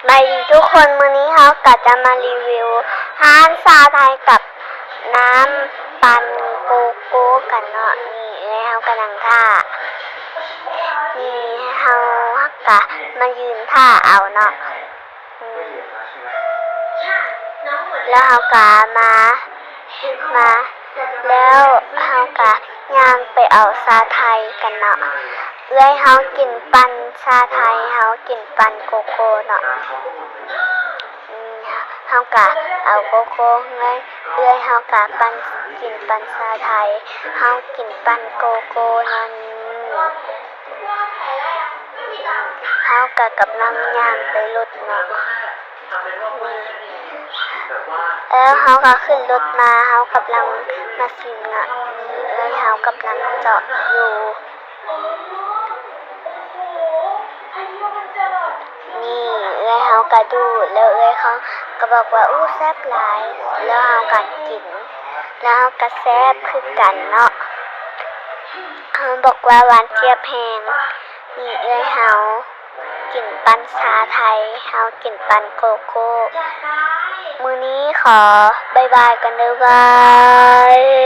มาดีทุกคนมื้อนี้เขาก็จะมารีวิวร้านชาไทยกับน้ำปั่นโกโก้กันเนาะนี่เลยเขากำลังท่านี่เขาก็มายืนท่าเอาเนาะแล้วเขาก็มาแล้วเขาก็ย่างไปเอาชาไทยกันเนาะเขากินปั่นชาไทยเขากินปั่นโกโก้เนาะเขาก็เอาโกโก้เขาก็กินปั่นชาไทยเขากินปั่นโกโก้นั่นเขาก็กำลังย่างไปรถเนาะแล้วเขาก็ขึ้นรถมาเขากำลังมาสิงอ่ะเขากำลังเจาะอยู่นี่เขาก็ดูแล้วเขาก็บอกว่าอู้แซ่บหลายแล้วเขาก็กินแล้วเขาก็แซ่บคือกันเนาะเขาบอกว่าหวานเจี๊ยบแห้งนี่เขากินปั่นชาไทยเขากินปั่นโกโก้มื้อนี้ขอบายบายกันเด้อบาย